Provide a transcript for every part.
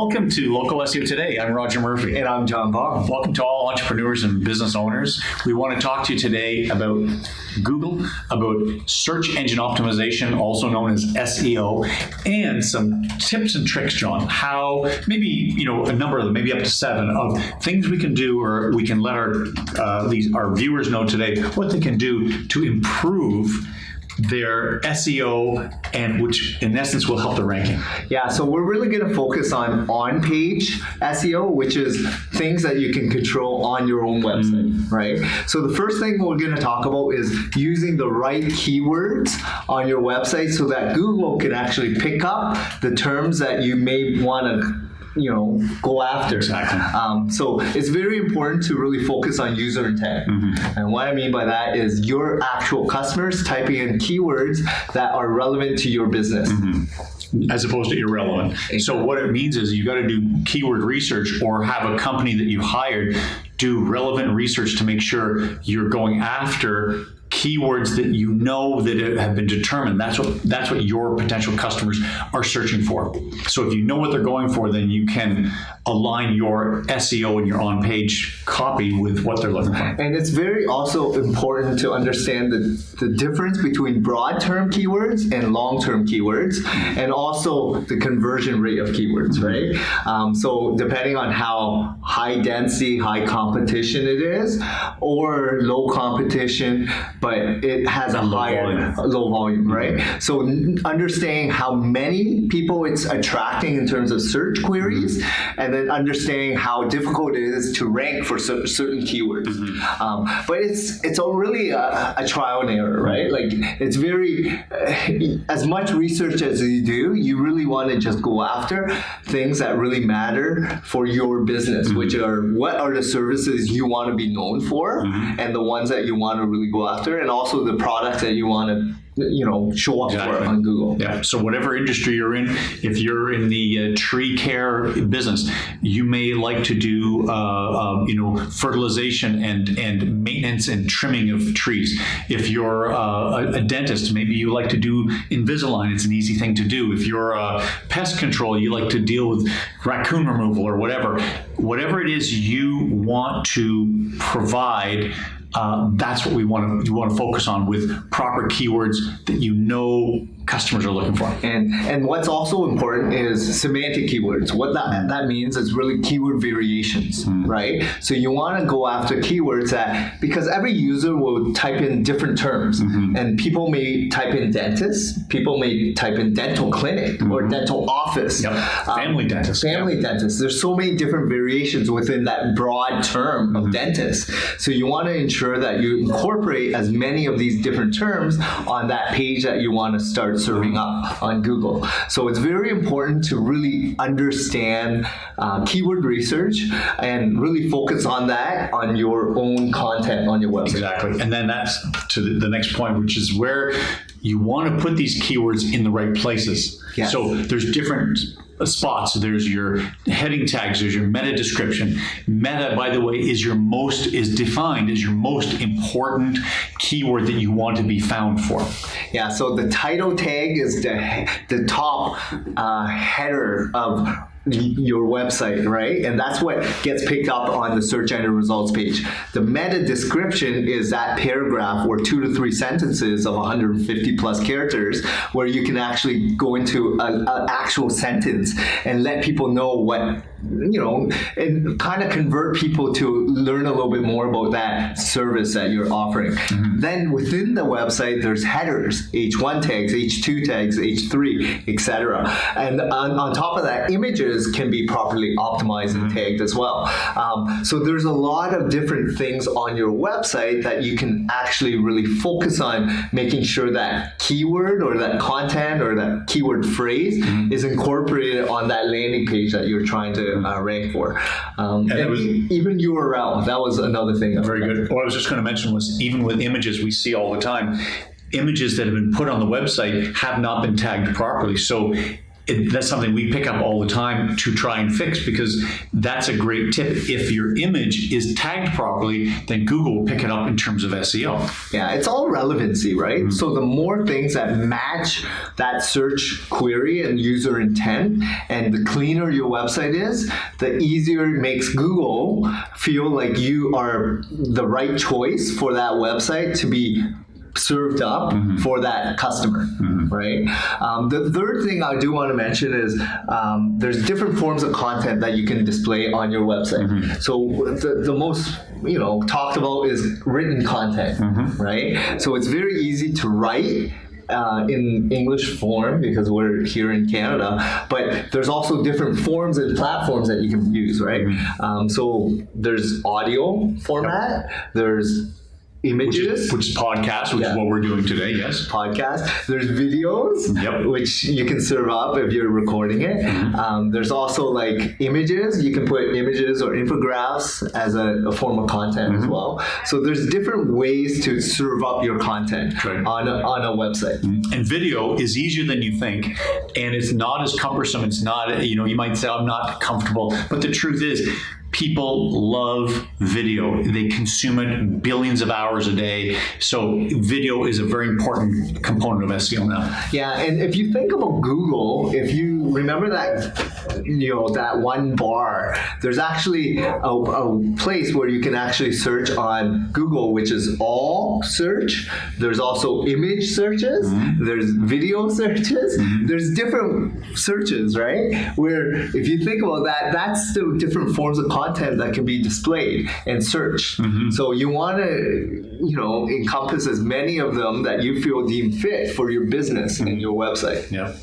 Welcome to Local SEO Today. I'm Roger Murphy. And I'm John Baum. Welcome to all entrepreneurs and business owners. We want to talk to you today about Google, about search engine optimization, also known as SEO, and some tips and tricks, John, how maybe, a number of them, maybe up to 7 of things we can do, or we can let our viewers know today what they can do to improve their SEO, and which in essence will help the ranking. Yeah, so we're really going to focus on page SEO, which is things that you can control on your own website, right? So the first thing we're going to talk about is using the right keywords on your website so that Google can actually pick up the terms that you may want to go after. Exactly. So it's very important to really focus on user intent. And what I mean by that is your actual customers typing in keywords that are relevant to your business. As opposed to irrelevant. Exactly. So what it means is you got to do keyword research, or have a company that you hired do relevant research to make sure you're going after keywords that you know that have been determined. That's what your potential customers are searching for. So if you know what they're going for, then you can align your SEO and your on-page copy with what they're looking for. And it's very also important to understand the difference between broad-term keywords and long-term keywords, and also the conversion rate of keywords, right? So depending on how high density, high competition it is, or low competition, but it has a low volume, right? So understanding how many people it's attracting in terms of search queries, and then understanding how difficult it is to rank for certain keywords. But it's really a trial and error, right? Like, it's very, as much research as you do, you really want to just go after things that really matter for your business, which are what are the services you want to be known for, and the ones that you want to really go after, and also the products that you want to show up for on Google. Yeah. So whatever industry you're in, if you're in the tree care business, you may like to do fertilization and maintenance and trimming of trees. If you're a dentist, maybe you like to do Invisalign. It's an easy thing to do. If you're a pest control, you like to deal with raccoon removal or whatever. Whatever it is you want to provide, that's what you want to focus on with proper keywords that customers are looking for. And what's also important is semantic keywords. What that means is really keyword variations, right? So you want to go after keywords because every user will type in different terms, and people may type in dentist, people may type in dental clinic or dental office. Family dentist. Dentist. There's so many different variations within that broad term of dentist. So you want to ensure that you incorporate as many of these different terms on that page that you want to start serving up on Google. So it's very important to really understand keyword research and really focus on that on your own content on your website. Exactly. And then that's to the next point, which is where you want to put these keywords in the right places. Yes. So there's different spots. There's your heading tags, there's your meta description. Meta, by the way, is defined as your most important keyword that you want to be found for. Yeah, so the title tag is the top header of your website, right? And that's what gets picked up on the search engine results page. The meta description is that paragraph or 2 to 3 sentences of 150 plus characters where you can actually go into an actual sentence and let people know what, and kind of convert people to learn a little bit more about that service that you're offering. Then within the website, there's headers, H1 tags, H2 tags, H3, etc. And on top of that, images can be properly optimized and tagged as well. So there's a lot of different things on your website that you can actually really focus on making sure that keyword or that content or that keyword phrase is incorporated on that landing page that you're trying to rank for. Even URL, that was another thing. Very good. What I was just going to mention was, even with images, we see all the time, images that have been put on the website have not been tagged properly. So that's something we pick up all the time to try and fix, because that's a great tip. If your image is tagged properly, then Google will pick it up in terms of SEO. Yeah, it's all relevancy, right? So the more things that match that search query and user intent, and the cleaner your website is, the easier it makes Google feel like you are the right choice for that website to be served up for that customer, right? The third thing I do want to mention is there's different forms of content that you can display on your website. So the most talked about is written content, right? So it's very easy to write in English form because we're here in Canada, but there's also different forms and platforms that you can use, right? So there's audio format, there's images, which is podcast, which is what we're doing today. Yes, podcast. There's videos, which you can serve up if you're recording it. There's also like images. You can put images or infographics as a form of content as well. So there's different ways to serve up your content on a website. And video is easier than you think, and it's not as cumbersome. It's not, you might say, I'm not comfortable, but the truth is, people love video. They consume it billions of hours a day. So video is a very important component of SEO now. Yeah, and if you think about Google, if you remember that, that one bar, there's actually a place where you can actually search on Google, which is all search. There's also image searches. There's video searches. There's different searches, right? Where if you think about that, that's the different forms of content that can be displayed and searched. So you want to, encompass as many of them that you feel deem fit for your business and your website. Yeah.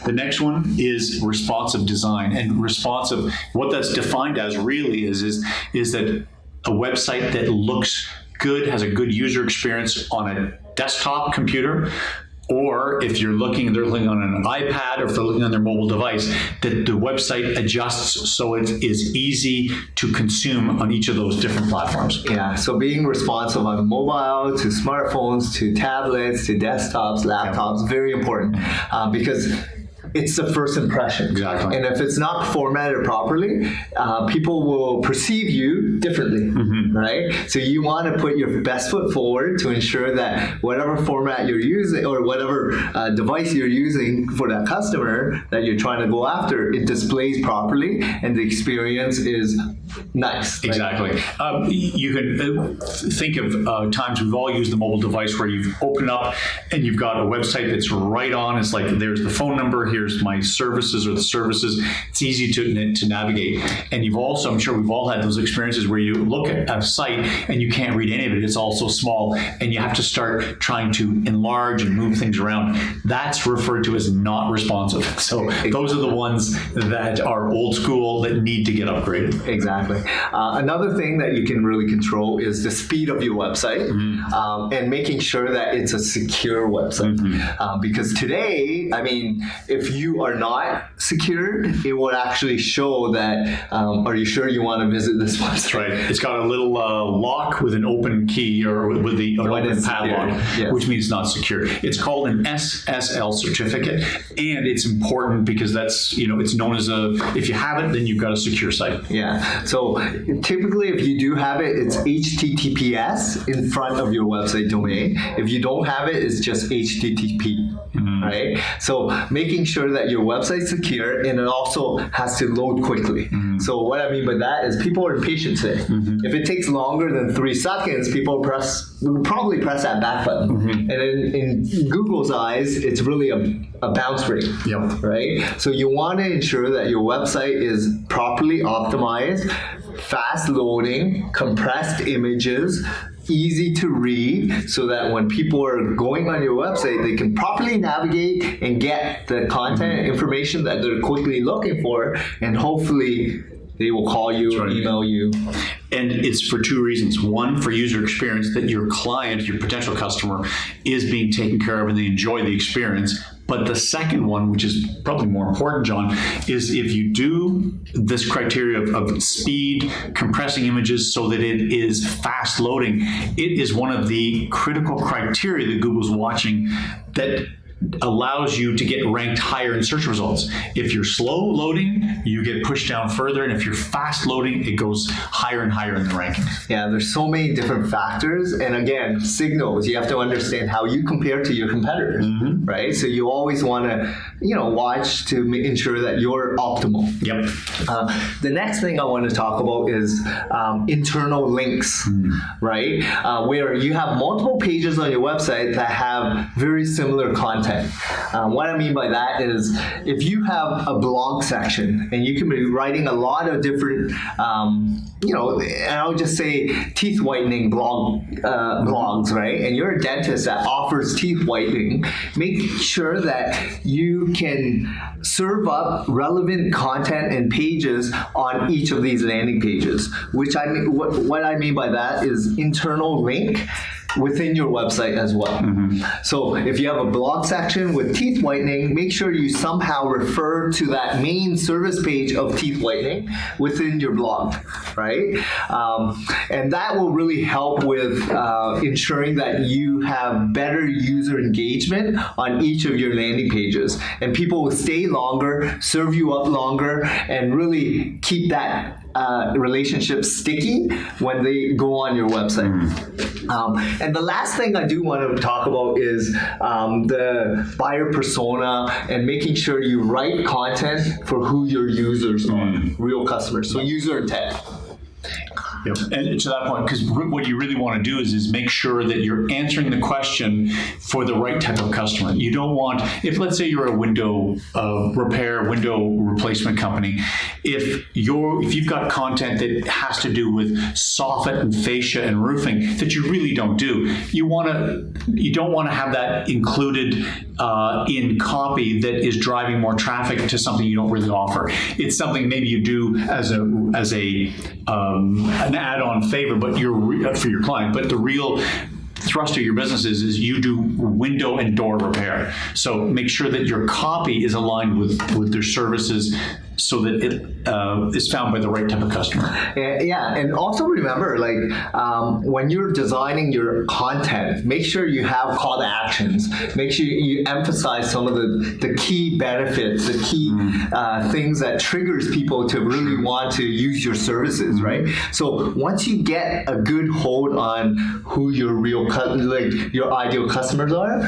The next one is responsive design, and responsive. What that's defined as really is that a website that looks good, has a good user experience on a desktop computer, or if they're looking on an iPad, or if they're looking on their mobile device, that the website adjusts so it is easy to consume on each of those different platforms. Yeah, so being responsive on mobile, to smartphones, to tablets, to desktops, laptops, very important because it's the first impression. Exactly. And if it's not formatted properly, people will perceive you differently, right? So you want to put your best foot forward to ensure that whatever format you're using or whatever device you're using for that customer that you're trying to go after, it displays properly and the experience is nice. Exactly. You can think of times we've all used the mobile device where you've opened up and you've got a website that's right on. It's like, there's the phone number, here's my services or the services. It's easy to navigate. And you've also, I'm sure we've all had those experiences where you look at a site and you can't read any of it. It's all so small and you have to start trying to enlarge and move things around. That's referred to as not responsive. So those are the ones that are old school that need to get upgraded. Exactly. Another thing that you can really control is the speed of your website and making sure that it's a secure website. Because today, if you are not secured, it will actually show that, are you sure you want to visit this website? Right. It's got a little lock with an open key or with an open padlock, which means it's not secure. It's called an SSL certificate, and it's important because that's, it's known as if you have it, then you've got a secure site. Yeah. So typically, if you do have it, it's HTTPS in front of your website domain. If you don't have it, it's just HTTP, right? So making sure that your website's secure and it also has to load quickly. So what I mean by that is people are impatient today. If it takes longer than 3 seconds, people will probably press that back button. And in Google's eyes, it's really a bounce rate, right? So you want to ensure that your website is properly optimized, fast loading, compressed images, easy to read, so that when people are going on your website, they can properly navigate and get the content information that they're quickly looking for, and hopefully they will call you or email you. And it's for 2 reasons. One, for user experience, that your client, your potential customer, is being taken care of and they enjoy the experience. But the second one, which is probably more important, John, is if you do this criteria of speed, compressing images so that it is fast loading, it is one of the critical criteria that Google's watching, that allows you to get ranked higher in search results. If you're slow loading, you get pushed down further, and if you're fast loading, it goes higher and higher in the rankings. Yeah, there's so many different factors, and again, signals. You have to understand how you compare to your competitors, right? So you always want to, watch to ensure that you're optimal. Yep. The next thing I want to talk about is internal links, right? Where you have multiple pages on your website that have very similar content. What I mean by that is if you have a blog section and you can be writing a lot of different, and I'll just say teeth whitening blogs, right? And you're a dentist that offers teeth whitening, make sure that you can serve up relevant content and pages on each of these landing pages, which I mean, what I mean by that is internal link within your website as well. So if you have a blog section with teeth whitening, make sure you somehow refer to that main service page of teeth whitening within your blog, right? And that will really help with ensuring that you have better user engagement on each of your landing pages. And people will stay longer, serve you up longer, and really keep that relationship sticky when they go on your website. And the last thing I do want to talk about is the buyer persona and making sure you write content for who your users are, real customers. So user intent. Yep. And to that point, because what you really want to do is make sure that you're answering the question for the right type of customer. You don't want, if let's say you're a window repair, window replacement company, if you've got content that has to do with soffit and fascia and roofing that you really don't do, you don't want to have that included in copy that is driving more traffic to something you don't really offer. It's something maybe you do as an add-on favor, but for your client. But the real thrust of your business is you do window and door repair. So make sure that your copy is aligned with their services so that it is found by the right type of customer. Yeah, and also remember, when you're designing your content, make sure you have call to actions. Make sure you emphasize some of the key benefits, the key things that triggers people to really want to use your services, right? So once you get a good hold on who your real your ideal customers are,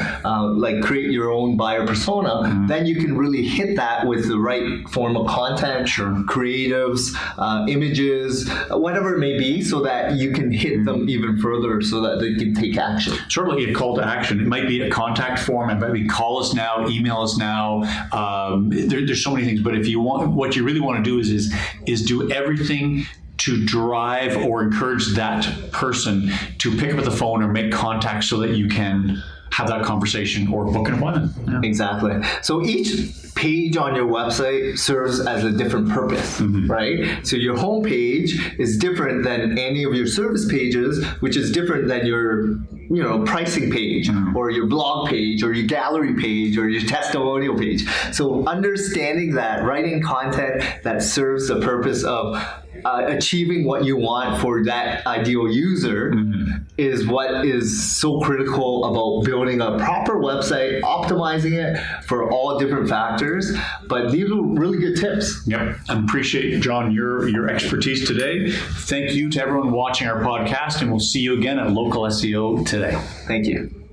create your own buyer persona, then you can really hit that with the right form of content, creatives, images, whatever it may be, so that you can hit them even further so that they can take action. Certainly a call to action. It might be a contact form, it might be call us now, email us now. There's so many things, but if you want, what you really want to do is do everything to drive or encourage that person to pick up the phone or make contact so that you can have that conversation or book an appointment. Yeah. Exactly. So each page on your website serves as a different purpose, right? So your home page is different than any of your service pages, which is different than your pricing page or your blog page or your gallery page or your testimonial page. So understanding that, writing content that serves the purpose of achieving what you want for that ideal user is what is so critical about building a proper website, optimizing it for all different factors. But these are really good tips. Yep. I appreciate, John, your expertise today. Thank you to everyone watching our podcast, and we'll see you again at Local SEO today. Thank you.